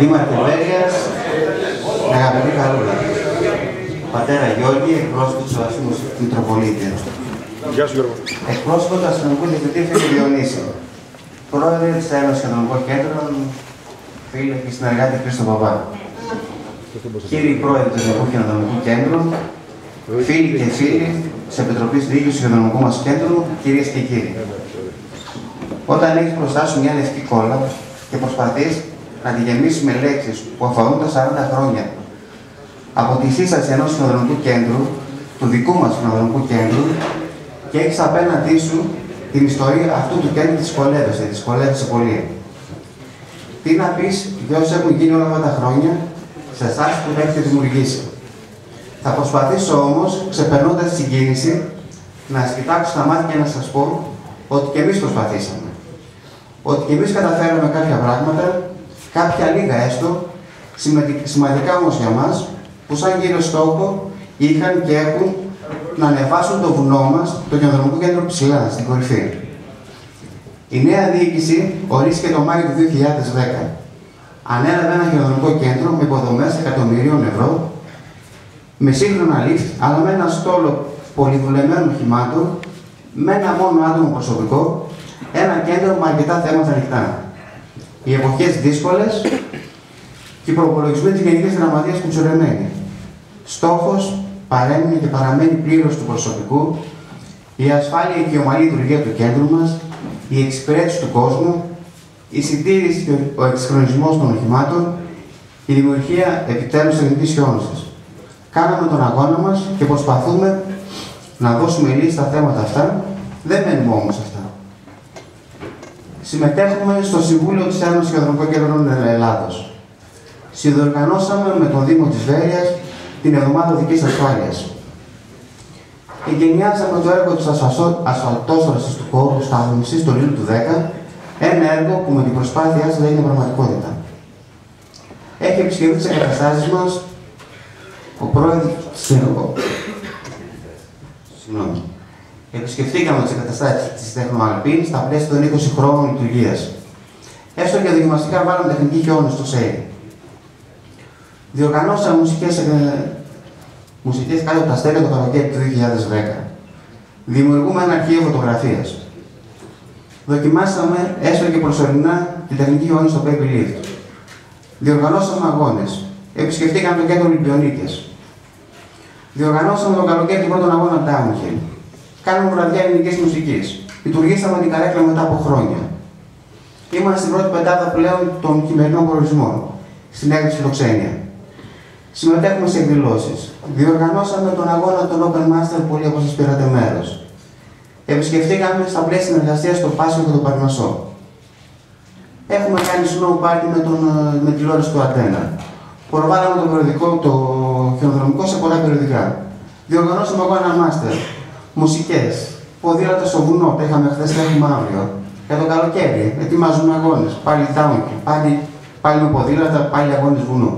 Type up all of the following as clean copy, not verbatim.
Δήμαρχε Βέρειας, αγαπητή Καρούλα, πατέρα Γιώργη, εκπρόσωπο του Αστυνομικού Μητροπολίτη. Γεια σου, Γιώργο. Εκπρόσωπο του Αστυνομικού Διευθυντή Φίλη Διονύση. Πρόεδρε της Ένωσης Κοινωνικών Κέντρων, φίλοι και συνεργάτη Χρήστο Παπά. Κύριοι πρόεδροι του Εθνικού Κοινωνικού Κέντρου, φίλοι και φίλοι της Επιτροπής Διοίκησης του Κοινωνικού μας Κέντρου, κυρίες και κύριοι. Όταν έχεις μπροστά σου μια λευκή κόλλα και προσπαθείς να τη γεμίσεις με λέξεις που αφορούν τα 40 χρόνια από τη σύσταση ενός συνοδρομικού κέντρου, του δικού μας συνοδρομικού κέντρου, και έχεις απέναντί σου την ιστορία αυτού του κέντρου, τη δυσκολεύεσαι πολύ. Τι να πεις για όσοι έχουν γίνει όλα αυτά τα χρόνια σε εσάς που τα έχετε δημιουργήσει. Θα προσπαθήσω όμως, ξεπερνώντας τη συγκίνηση, να σας κοιτάξω στα μάτια και να σας πω ότι και εμείς προσπαθήσαμε. Ότι και εμείς καταφέραμε κάποια πράγματα, κάποια λίγα έστω, σημαντικά όμως για μας, που σαν κύριο στόχο είχαν και έχουν να ανεβάσουν το βουνό μας, το Κοινωνικό Κέντρο ψηλά, στην κορυφή. Η νέα διοίκηση ορίστηκε το Μάιο του 2010. Ανέλαβε ένα κοινωνικό κέντρο με υποδομές εκατομμυρίων ευρώ, με σύγχρονα lift, αλλά με ένα στόλο πολυδουλεμένων οχημάτων, με ένα μόνο άτομο προσωπικό, ένα κέντρο με αρκετά θέματα ανοιχτά. Οι εποχές δύσκολες και οι προπολογισμοί της Γενικής Γραμματείας κουτσουρεμένοι. Στόχος παρέμεινε και παραμένει πλήρως του προσωπικού, η ασφάλεια και η ομαλή λειτουργία του κέντρου μας, η εξυπηρέτηση του κόσμου, η συντήρηση και ο εξυγχρονισμός των οχημάτων, η δημιουργία επιτέλους ελληνικής χιόνωσης. Κάναμε τον αγώνα μας και προσπαθούμε να δώσουμε λύση στα θέματα αυτά, δεν μένουμε όμως αυτά. Συμμετέχουμε στο Συμβούλιο της Ένωσης Κοινωνικών Κέντρων Ελλάδος. Συνδιοργανώσαμε με τον Δήμο της Βέρειας την Εβδομάδα Οδικής Ασφάλειας. Εγκαινιάσαμε το έργο της ασφαλτόστρωσης του χώρου στάθμευσης το Λίλου του 10, ένα έργο που με την προσπάθειά σας έγινε πραγματικότητα. Έχει επισκεφθεί τις εγκαταστάσεις μας ο πρόεδρος Επισκεφτήκαμε τις εγκαταστάσεις της Τεχνοαλπίν στα πλαίσια των 20 χρόνων λειτουργίας. Έστω και δοκιμαστικά βάλαμε τεχνική χιόνωση στο ΣΕΙ. Διοργανώσαμε μουσικές κάτω από τα αστέρια το καλοκαίρι του 2010. Δημιουργούμε ένα αρχείο φωτογραφίας. Δοκιμάσαμε έστω και προσωρινά την τεχνική χιόνωση στο Baby Lift. Διοργανώσαμε αγώνες. Επισκεφτήκαμε το κέντρο Ολυμπιονίκες. Διοργανώσαμε το καλοκαίρι τον πρώτον αγώνα Downhill. Κάναμε βραδιά ελληνικής μουσικής. Λειτουργήσαμε την καρέκλα μετά από χρόνια. Είμαστε στην πρώτη πεντάδα πλέον των χειμερινών προορισμών, στην έκθεση φιλοξένεια. Συμμετέχουμε σε εκδηλώσεις. Διοργανώσαμε τον αγώνα των Open Master που πολλοί από σας πήρατε μέρος. Επισκεφτήκαμε στα πλαίσια συνεργασίας στο Πάσιο και το Παρνασσό. Έχουμε κάνει snow party με τηλεόραση του Αντένα. Προβάλαμε το χιονοδρομικό σε πολλά περιοδικά. Διοργανώσαμε αγώνα Master. Μουσικές, ποδήλατα στο βουνό, τα είχαμε χθες, τα έχουμε αύριο. Για το καλοκαίρι, ετοιμάζουμε αγώνες. Πάλι downhill, πάλι με ποδήλατα, πάλι αγώνες βουνό.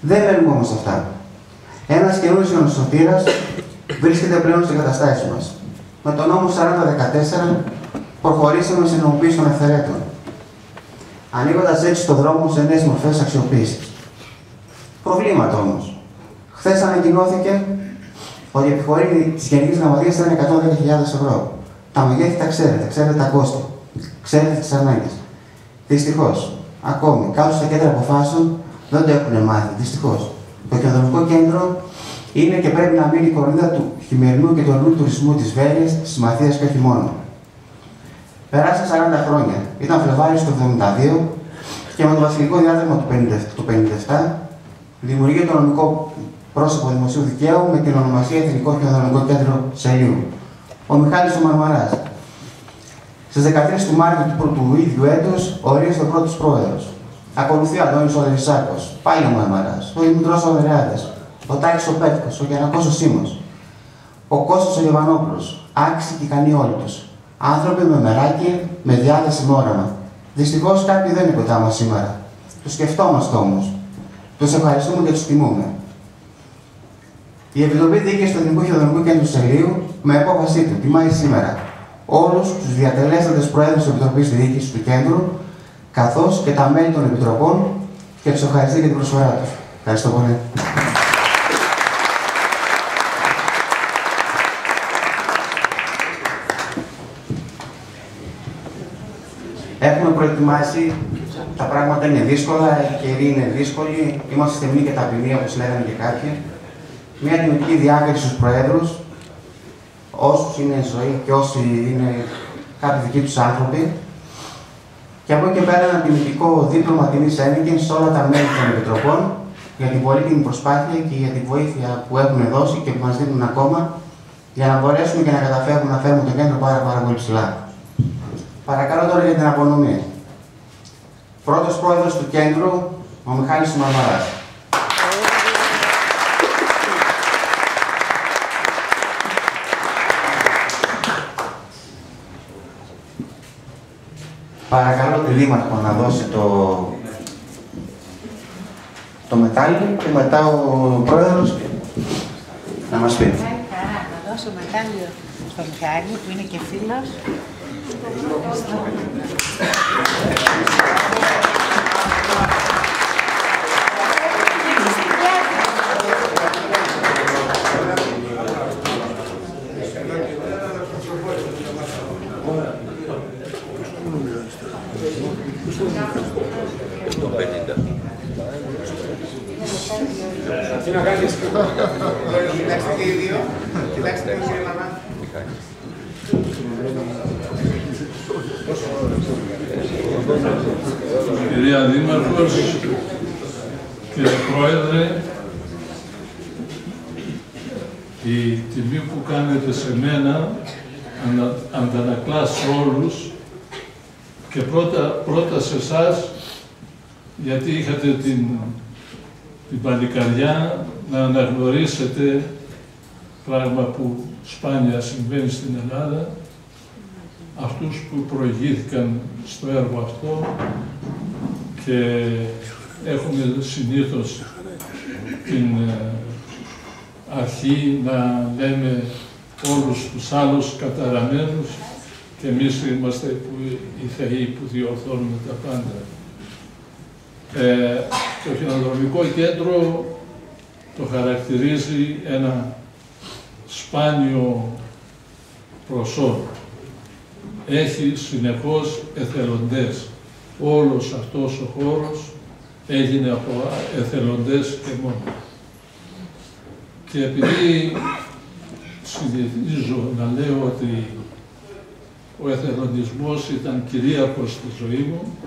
Δεν μένουμε όμως αυτά. Ένας καινούριος χιονοστοτήρας βρίσκεται πλέον στις εγκαταστάσεις μας. Με τον νόμο 4014 προχωρήσαμε στην νομοποίηση των ευθερέτων, ανοίγοντας έτσι το δρόμο σε νέες μορφές αξιοποίησης. Προβλήματα όμως. Χθες ανακοινώθηκε ότι η επιχορήγηση της Γενικής Γραμματείας ήταν 110.000 ευρώ. Τα μεγέθη τα ξέρετε τα κόστη, ξέρετε τις ανάγκες. Δυστυχώς, ακόμη κάτω στα κέντρα αποφάσεων δεν το έχουν μάθει. Δυστυχώς. Το Κοινωνικό Κέντρο είναι και πρέπει να μείνει η κορονίδα του χειμερινού και του αλλού τουρισμού της Βέρειας, της Μαθίας και όχι μόνο. Περάσαν 40 χρόνια. Ήταν Φλεβάριος του 1972 και με το βασιλικό διάταγμα του 1957 δημιουργεί το νομικό πρόσωπο δημοσίου δικαίου με την ονομασία Εθνικό Κοινωνικό Κέντρο Σελίου. Ο Μιχάλης ο Μαρμαράς. Στις 13 του Μάρτιου του ίδιου έτους ορίζεται ο πρώτος πρόεδρος. Ακολουθεί ο Αντώνης ο Λευσάκος, πάλι ο Μαρμαράς, ο Δημητρός ο Βερεάδης, ο Τάκης ο Πέτκος, ο Γιαννακός ο Σίμος, ο Κώστας ο Γεβανόπουλος, άξιοι και ικανοί όλοι τους. Άνθρωποι με μεράκι, με διάθεση με όραμα. Δυστυχώς κάποιοι δεν είναι κοντά μας σήμερα. Τους σκεφτόμαστε όμως. Τους ευχαριστούμε και τους τιμούμε. Η Επιτροπή Διοίκησης του Εθνικού Χιονοδρομικού Κέντρου Σελίου, με απόφασή του, τιμάει σήμερα όλους τους διατελέστατες προέδρους της Επιτροπής Διοίκησης του Κέντρου, καθώς και τα μέλη των Επιτροπών και τους ευχαριστεί για την προσφορά τους. Ευχαριστώ πολύ. Έχουμε προετοιμάσει, τα πράγματα είναι δύσκολα, η καιρή είναι δύσκολη, είμαστε στεμνοί και ταπεινοί, όπως λέγανε και κάποιοι. Μια τιμητική διάκριση στους προέδρους, όσους είναι εν ζωή και όσοι είναι κάποιοι δικοί τους άνθρωποι. Και από εκεί και πέρα ένα τιμητικό δίπλωμα τιμής ένικεν σε όλα τα μέλη των επιτροπών για την πολύτιμη προσπάθεια και για τη βοήθεια που έχουν δώσει και που μας δίνουν ακόμα για να μπορέσουμε και να καταφέρουμε να φέρουμε το κέντρο πάρα πολύ ψηλά. Παρακαλώ τώρα για την απονομή. Πρώτος πρόεδρος του κέντρου, ο Μιχάλης Μαρμαράς. Παρακαλώ τη Δήμαρχο να δώσει το μετάλλιο και μετά ο πρόεδρος να μας πει. Να δώσω μετάλλιο στον Μιχάλη που είναι και φίλος. Τι να κάνεις. Κοιτάξτε και οι δύο. Κοιτάξτε και οι μαμά. Κυρία Δήμαρχος, κύριε Πρόεδρε, η τιμή που κάνετε σε μένα αντανακλά σε όλους και πρώτα σε εσάς, γιατί είχατε την παλικαριά να αναγνωρίσετε πράγμα που σπάνια συμβαίνει στην Ελλάδα, αυτούς που προηγήθηκαν στο έργο αυτό και έχουμε συνήθως την αρχή να λέμε όλους τους άλλους καταραμένους και εμείς είμαστε οι θεοί που διορθώνουμε τα πάντα. Το χειροδρομικό κέντρο το χαρακτηρίζει ένα σπάνιο προσώπο. Έχει συνεχώς εθελοντές. Όλος αυτός ο χώρος έγινε από εθελοντές και μόνο. Και επειδή συνηθίζω να λέω ότι ο εθελοντισμός ήταν κυρίαρχος στη ζωή μου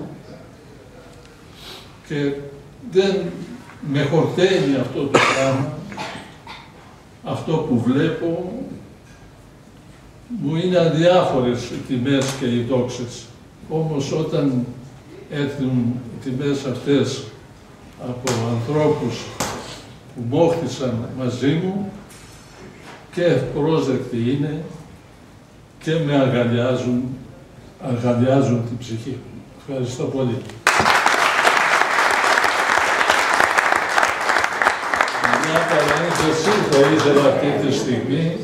και δεν με χορταίνει αυτό το πράγμα, αυτό που βλέπω, μου είναι αδιάφορες οι τιμές και οι δόξες. Όμως όταν έρθουν οι τιμές αυτές από ανθρώπους που μόχθησαν μαζί μου και ευπρόσδεκτοι είναι και με αγκαλιάζουν την ψυχή μου. Ευχαριστώ πολύ. Μια παρένθεση θα ήθελα αυτή τη στιγμή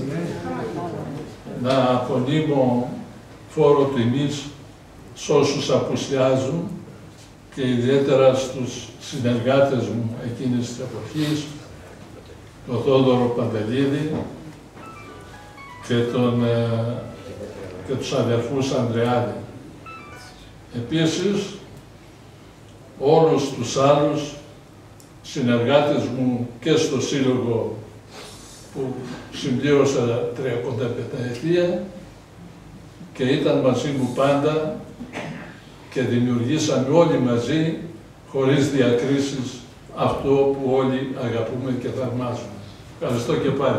να απονείμω φόρο τιμής σ' όσους απουσιάζουν και ιδιαίτερα στους συνεργάτες μου εκείνης της εποχής, τον Θόδωρο Παντελίδη και τους αδερφούς Ανδρεάδη. Επίσης, όλους τους άλλους συνεργάτες μου και στο Σύλλογο που συμπλήρωσα 35 ετία και ήταν μαζί μου πάντα και δημιουργήσαμε όλοι μαζί, χωρίς διακρίσεις, αυτό που όλοι αγαπούμε και θαυμάζουμε. Ευχαριστώ και πάλι.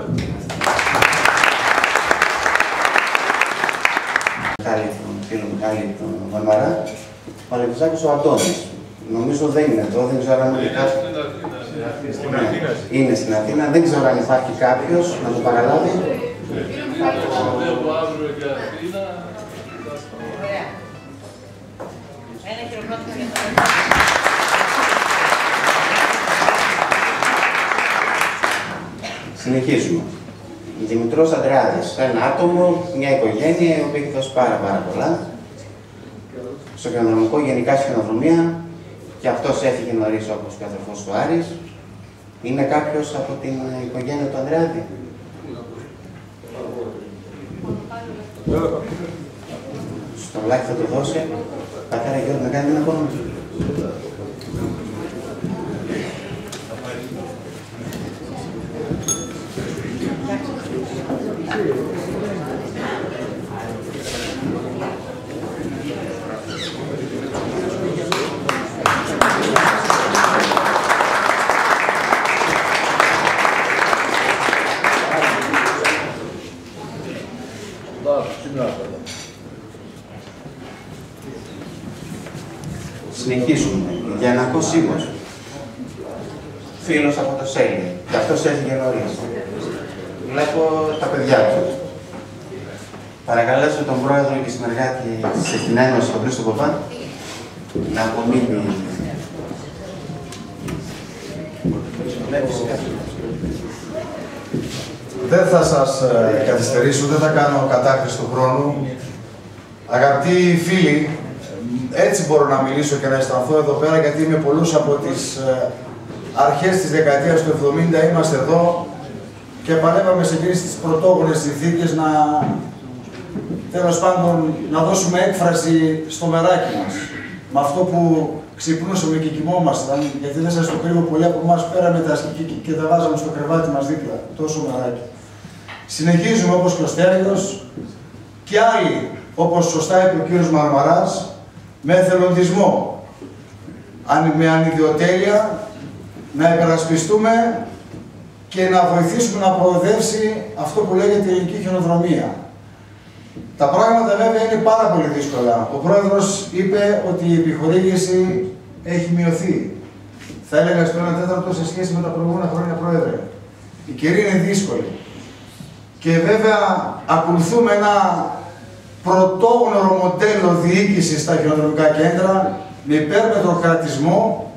Φίλο Μιχάλη τον Μαρμαρά, ο Αλεξάκης ο Αντώνης. Νομίζω δεν είναι εδώ, δεν ξέρω αν είναι κάποιος. Είναι στην Αθήνα, δεν ξέρω αν υπάρχει κάποιος να το παραλάβει. Συνεχίζουμε. Δημητρός Ανδρεάδης, ένα άτομο, μια οικογένεια η οποία έχει δώσει πάρα πολλά. Στο χειροδρομικό, γενικά στη χειροδρομία, Και αυτός έφυγε νωρίς όπως και ο αδερφός του Άρης. Είναι κάποιος από την οικογένεια του Ανδρεάτη? Στον Λάκη θα το δώσει. Πατέρα Γιώργο, να κάνει ένα ακόμα. Συνεχίζουμε. Γιαννακός Σίμος. Φίλος από το Σέλι. Και αυτός έφυγε νωρίς. Βλέπω τα παιδιά του. Παρακαλέσω τον πρόεδρο και συνεργάτη σε την Ένωση, τον Χρήστο Παπά, να απομείνει. Δεν θα σας καθυστερήσω, δεν θα κάνω κατάχρηση του χρόνου. Αγαπητοί φίλοι, έτσι μπορώ να μιλήσω και να αισθανθώ εδώ πέρα, γιατί με πολλούς από τις αρχές της δεκαετίας του 70 είμαστε εδώ και παλεύαμε σε εκείνες τις πρωτόγονες συνθήκες να, τέλος πάντων, να δώσουμε έκφραση στο μεράκι μας. Με αυτό που ξυπνούσαμε και κοιμόμασταν, γιατί δεν σας το κρύβω, πολλοί από εμάς πέραμε τα ασκή και τα βάζαμε στο κρεβάτι μας δίπλα, τόσο μεράκι. Συνεχίζουμε όπως και ο Στέλιος και άλλοι, όπως σωστά είπε ο κύριος Μαρμαράς, με εθελοντισμό, με ανιδιοτέλεια, να υπερασπιστούμε και να βοηθήσουμε να προοδεύσει αυτό που λέγεται η ελληνική χιονοδρομία. Τα πράγματα βέβαια είναι πάρα πολύ δύσκολα. Ο πρόεδρος είπε ότι η επιχορήγηση έχει μειωθεί. Θα έλεγα στο 1/4 σε σχέση με τα προηγούμενα χρόνια, πρόεδρε. Η καιρή είναι δύσκολη. Και βέβαια ακολουθούμε ένα πρωτόγνωρο μοντέλο διοίκησης στα χιονοδρομικά κέντρα με υπέρμετρο κρατισμό,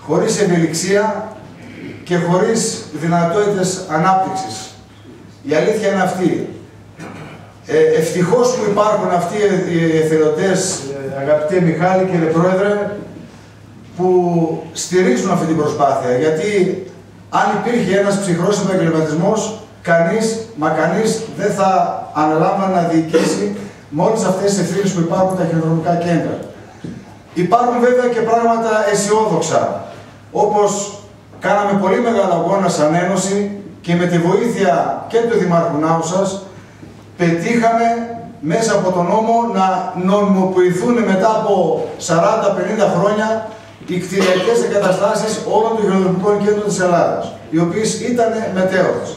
χωρίς ευελιξία και χωρίς δυνατότητες ανάπτυξης. Η αλήθεια είναι αυτή. Ευτυχώς που υπάρχουν αυτοί οι εθελοντές, αγαπητέ Μιχάλη, κύριε Πρόεδρε, που στηρίζουν αυτή την προσπάθεια. Γιατί αν υπήρχε ένας ψυχρός επαγγελματισμός, κανείς δεν θα αναλάμβανε να διοικήσει με όλες αυτές τις ευθύνες που υπάρχουν τα χιονοδρομικά κέντρα. Υπάρχουν βέβαια και πράγματα αισιόδοξα, όπως κάναμε πολύ μεγάλο αγώνα σαν Ένωση και με τη βοήθεια και του Δημάρχου Νάου σας, πετύχαμε μέσα από τον νόμο να νομιμοποιηθούν μετά από 40-50 χρόνια οι κτηριακές εγκαταστάσεις όλων των χιονοδρομικών κέντρων της Ελλάδας, οι οποίες ήταν μετέωρες.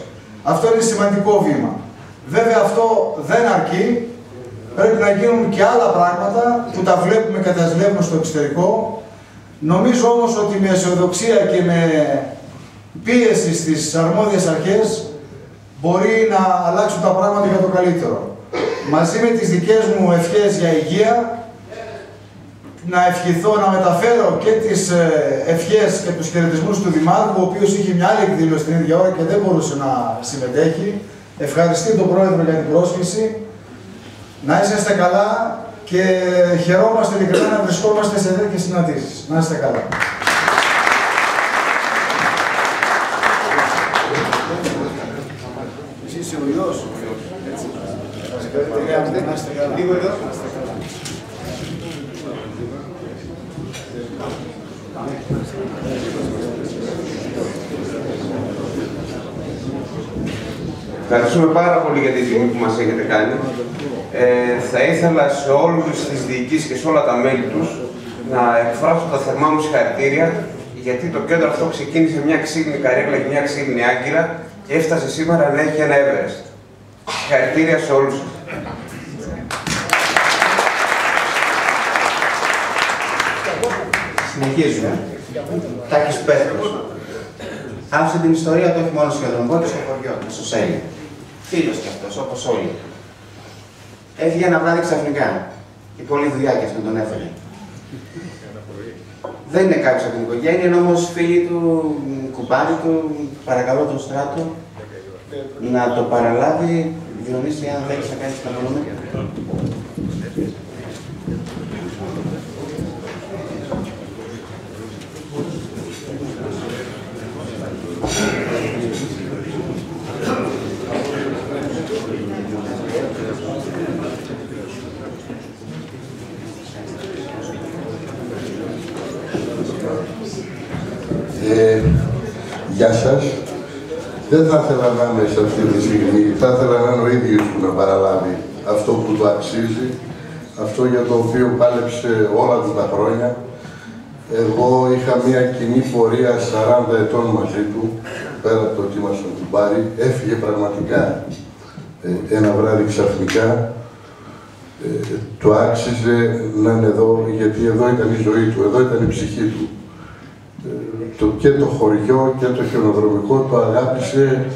Αυτό είναι σημαντικό βήμα. Βέβαια αυτό δεν αρκεί. Πρέπει να γίνουν και άλλα πράγματα που τα βλέπουμε και τα βλέπουμε στο εξωτερικό. Νομίζω όμως ότι με αισιοδοξία και με πίεση στις αρμόδιες αρχές μπορεί να αλλάξουν τα πράγματα για το καλύτερο. Μαζί με τις δικές μου ευχές για υγεία, να ευχηθώ να μεταφέρω και τις ευχές και τους χαιρετισμούς του Δημάρχου, ο οποίος είχε μια άλλη εκδήλωση την ίδια ώρα και δεν μπορούσε να συμμετέχει. Ευχαριστεί τον Πρόεδρο για την πρόσκληση. Να είσαστε καλά και χαιρόμαστε ειλικρινά να βρισκόμαστε σε τέτοιες συναντήσεις. Να είστε καλά. Εσύ είσαι ο Υιός. Λίγο εδώ. Ευχαριστούμε πάρα πολύ για την τιμή που μας έχετε κάνει. Θα ήθελα σε όλους τις διοικήσεις και σε όλα τα μέλη τους να εκφράσω τα θερμά μου συγχαρητήρια, γιατί το κέντρο αυτό ξεκίνησε μια ξύλινη καρέκλα και μια ξύλινη άγκυρα και έφτασε σήμερα να έχει ένα Everest. Συγχαρητήρια σε όλους σας. Συνεχίζουμε. Τάκης Πέτρος. Άφησε την ιστορία του όχι μόνο στο χιονοδρομικό και στο χωριό του, στο Σέλι. Φίλος κι αυτός, όπως όλοι. Έφυγε ένα βράδυ ξαφνικά. Και πολλή δουλειά κι αυτόν τον έφερε. Δεν είναι κάποιος από την οικογένεια, είναι όμως φίλοι του, κουμπάρι του. Παρακαλώ τον Στράτο να το παραλάβει. Διονύση, αν θέλεις να κάνεις την απολόμη. Γεια σας. Δεν θα ήθελα να είμαι σε αυτή τη στιγμή. Θα ήθελα να είναι ο ίδιος που να παραλάβει αυτό που του αξίζει, αυτό για το οποίο πάλεψε όλα του τα χρόνια. Εγώ είχα μια κοινή πορεία 40 ετών μαζί του, πέρα από το ότι ήμασταν κουμπάρι. Έφυγε πραγματικά ένα βράδυ ξαφνικά. Του άξιζε να είναι εδώ, γιατί εδώ ήταν η ζωή του, εδώ ήταν η ψυχή του. Και το χωριό και το χιονοδρομικό το αγάπησε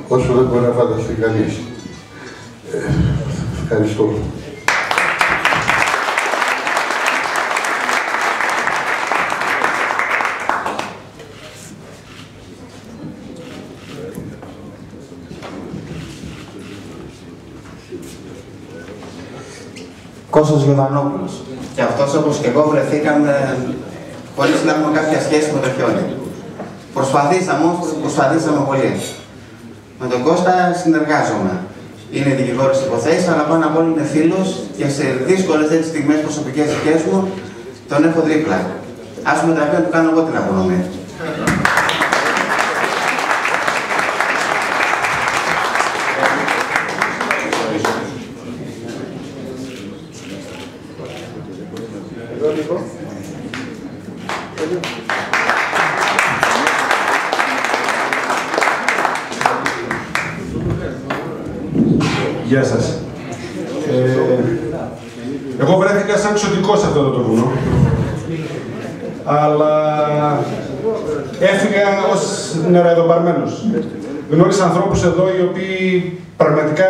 όσο δεν μπορεί να φανταστεί κανείς. Ευχαριστώ. Κώστας Γιωβανόπουλος. Και αυτός, όπως και εγώ, βρεθήκαμε χωρίς να έχουμε κάποια σχέση με το χιόνι. Προσπαθήσαμε πολύ. Με τον Κώστα συνεργάζομαι. Είναι δικηγόρος υποθέσεις, αλλά πάνω απ' όλα είναι φίλος και σε δύσκολες έτσι στιγμές προσωπικές δικές μου τον έχω δίπλα. Ας πούμε τραπεί να του κάνω εγώ την απονομή. Γεια σας. Εγώ βρέθηκα σαν ξωτικός σε αυτό το βουνό, αλλά έφυγα ως νεραϊδοπαρμένος. Γνώρισα ανθρώπους εδώ οι οποίοι πραγματικά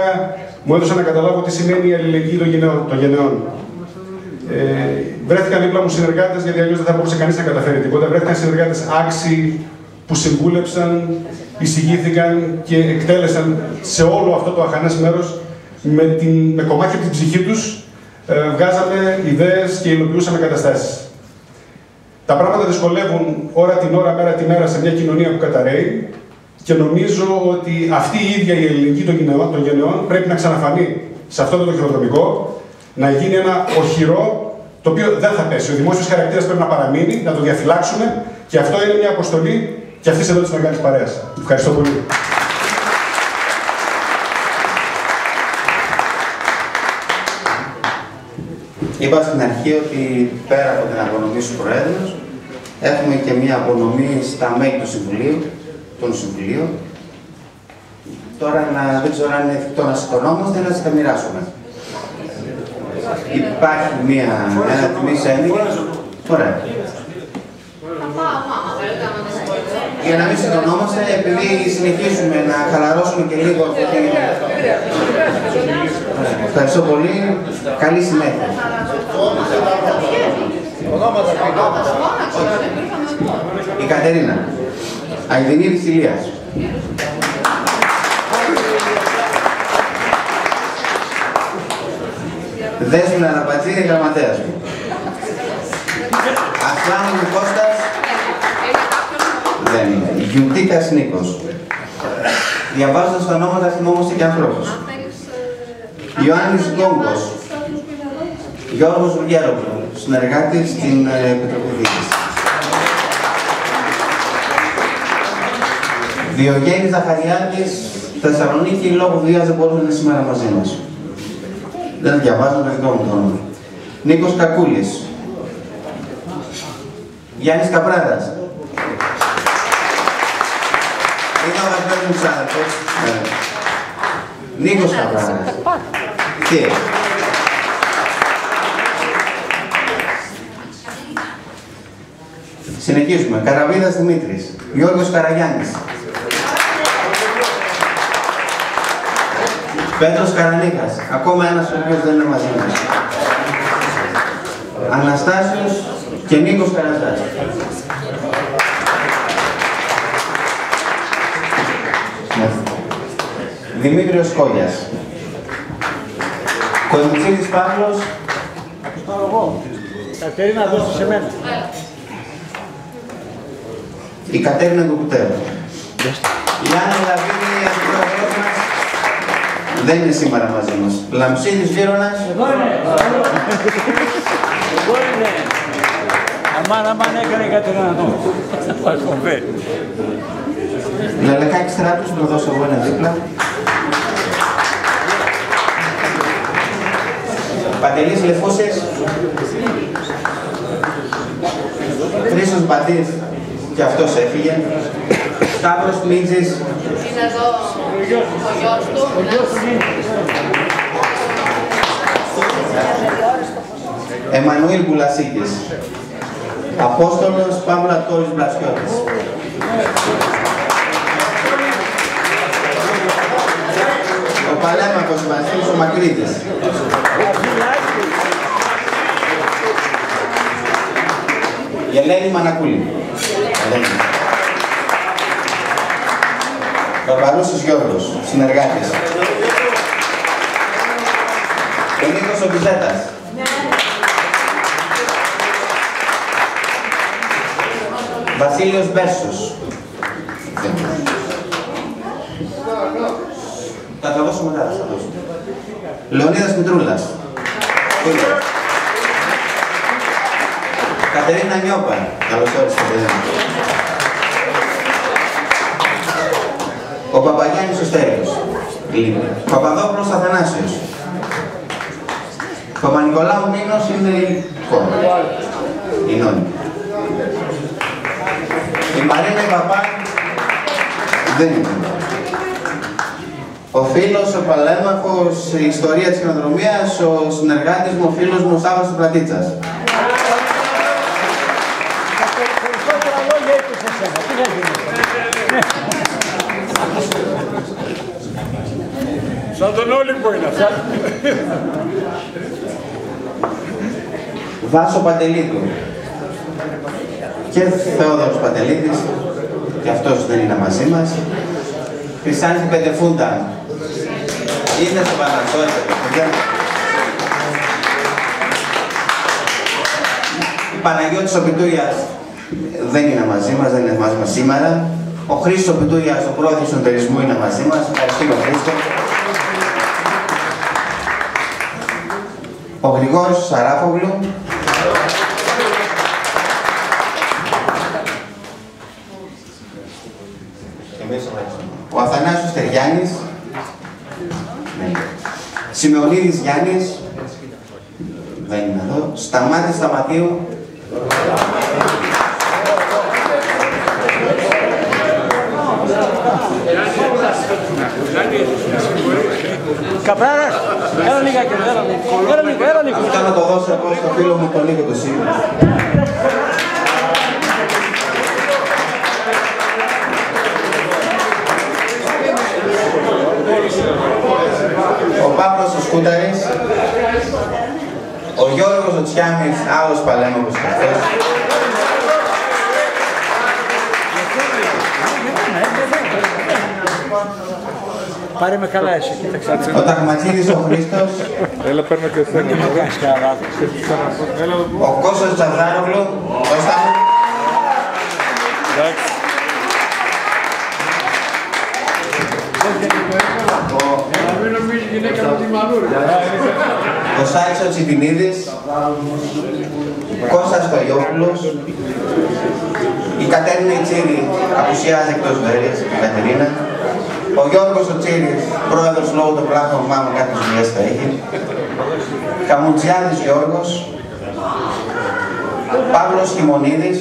μου έδωσαν να καταλάβω τι σημαίνει η αλληλεγγύη των γενεών. Βρέθηκαν δίπλα μου συνεργάτες, γιατί αλλιώς δεν θα μπορούσε κανείς να καταφέρει τίποτα. Βρέθηκαν συνεργάτες άξιοι που συμβούλεψαν, εισηγήθηκαν και εκτέλεσαν σε όλο αυτό το αχανές μέρος με κομμάτια από την ψυχή τους, βγάζαμε ιδέες και υλοποιούσαμε καταστάσεις. Τα πράγματα δυσκολεύουν ώρα την ώρα, μέρα τη μέρα σε μια κοινωνία που καταραίει και νομίζω ότι αυτή η ίδια η αλληλεγγύη των γενεών πρέπει να ξαναφανεί σε αυτό το χειροδρομικό, να γίνει ένα οχυρό το οποίο δεν θα πέσει. Ο δημόσιος χαρακτήρας πρέπει να παραμείνει, να το διαφυλάξουμε και αυτό είναι μια αποστολή και αυτής εδώ της μεγάλης παρέας. Ευχαριστώ πολύ. Είπα στην αρχή ότι πέρα από την απονομή στους Προέδρους, έχουμε και μία απονομή στα μέλη του Συμβουλίου, των Συμβουλίων. Τώρα δεν ξέρω αν είναι εφικτό να σηκωνόμαστε ή να σας τα μοιράσουμε. Υπάρχει ένα τιμής έννοια. Ωραία. Για να μην σηκωνόμαστε, επειδή συνεχίζουμε να χαλαρώσουμε και λίγο από την... Ευχαριστώ πολύ. Καλή συνέχεια. Η Κατερίνα. Αηδινίδης Ηλίας. Δέσποινα Αναπατζίδη, γραμματέας μου. Ασλάνου Κώστας. Δεν είναι. Γιουτίκας Νίκος. Διαβάζοντας τα ονόματα θυμόμαστε και ανθρώπους. Ιωάννης Γκόγκος. Γιώργος Βουλιέροπλου, συνεργάτης στην Επιτροπή Διοίκησης. Διογέννης Ζαχαριάδης, Θεσσαλονίκη, λόγω δουλειάς δεν μπορούσε να είναι σήμερα μαζί μας. Δεν διαβάζω το δικό μου το όνομα. Νίκος Κακούλης. Γιάννης Καπράδας. Είναι ο αγαπημένος μου ξάδερφος. Νίκος Καπράδας. Και συνεχίζουμε. Καραβίδας Δημήτρης. Γιώργος Καραγιάννης. Πέτρος Καρανίκας. Ακόμα ένας ο οποίος δεν είναι μαζί μας. Αναστάσιος και Νίκος Καραστάς. Δημήτριος Κόλιας. Κοϊμουτσίδης Παύλος. Κατερίνα, δώσε σε μένα. Η Κατέρινα Κουκουτέρου. Η Άννα Λαβίνη, η αντιπρόεδρος μας, δεν είναι σήμερα μαζί μας. Λαμψίδης Βύρωνας. Εδώ είναι. Εδώ είναι. Αμάν έκανε κάτι να δω. Λαλεκάκη Στράτους, να δώσω εγώ ένα δίπλα. Παντελής Λεφούσης. Χρήστος Μπατής, και αυτός έφυγε. Σταύρος Μίτζης. Είναι εδώ ο γιος του. Εμμανουήλ Πουλασίκης. Απόστολος Παύλα Τόρης Μπλασιώτης. Ο Παλέμαχος Βασίλης ο Μακρύτης. Η Ελένη Μανακούλη. Μπαρμπαρούσος Γιώργος, συνεργάτης. Ο Νίκος ο Πιζέτας. Βασίλειος Μπέρσος. Θα τα δώσω μετά, θα τα δώσω. Λεωνίδας Μητρούλας. Κατερίνα Νιώπα. Καλώς όρισες, Κατερίνα. Ο Παπαγιάννης ο Στέλιος. Παπαδόπουλος Αθανάσιος. Παπα-Νικολάου Μήνος είναι η κόρη. Η νόνη. Η Μαρίνα η Παπά δεν είναι. Ο φίλος, ο παλέμαχος, η ιστορία της χειροδρομίας, ο συνεργάτης μου, ο φίλος μου, ο Σάββας του Πλατίτσας. Σαν τον Όλυμπο είναι αυτά. Βάσο Παντελίδου και Θεόδωρος Παντελίδης, και αυτός δεν είναι μαζί μας. Χρυσάνθη Πεντεφούντα είναι στο Παναγιώτη. Η Παναγιώτης ο Πιτούριας δεν είναι μαζί μας, δεν είναι μαζί μας σήμερα. Ο Χρήστος ο Πιτούριας, ο πρόεδρος του εταιρισμού, είναι μαζί μας. Ευχαριστούμε Χρήστο. Ο Γρηγόρης ο Σαράφογλου. Ο Αθανάσιος Τεριάννης. Σημεωνίδης Γιάννης. Δεν είναι εδώ. Σταμάτης Σταματίου. Καπράρας, έλα λιγάκι, έλα λίγο. Αυτό να το δώσω εγώ στο φίλο μου τον Νίκο το σήμερα. Ο Παύλος ο Σκούταρης. Ο Γιώργος ο Τσιάμις, άλλος παλέμαχος και αυτός. Πάρε με καλά εσύ, κοίταξε. Ο Ταχματζίδης ο Χρήστος. Έλα, παίρνω και εσένα. Δεν μου κάνεις καλά λάθος. Ο Κώστας Τζαβδάρογλου. Κώστα μου. Εντάξει. Ο Σάιξο Τσιτινίδης. Κώστας Στολιόπουλος. Η Κατέρινα Τσίρη απουσιάζει εκτός βέρειας, η Κατερίνα. Ο Γιώργος ο Τσίρης, πρόεδρος λόγω των πλάχων, μάλλον κάποιες δουλειές θα έχει. Καμουτζιάδης Γιώργος. Παύλος Χιμονίδης.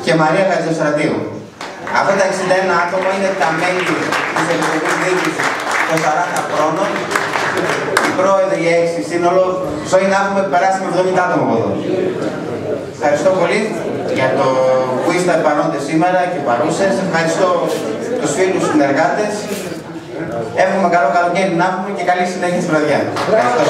Και Μαρία Χατζηστρατίου. Αυτά τα 61 άτομα είναι τα μέλη της Επιτροπής Διοίκησης των 40 χρόνων. Οι πρόεδροι 6 σύνολο, ζωή να έχουμε περάσει με 70 άτομα από εδώ. Ευχαριστώ πολύ για το που είστε παρόντες σήμερα και παρούσες. Ευχαριστώ τους φίλους συνεργάτες. Εύχομαι καλό καλοκαίρι να έχουμε και καλή συνέχεια στη βραδιά. Ευχαριστώ.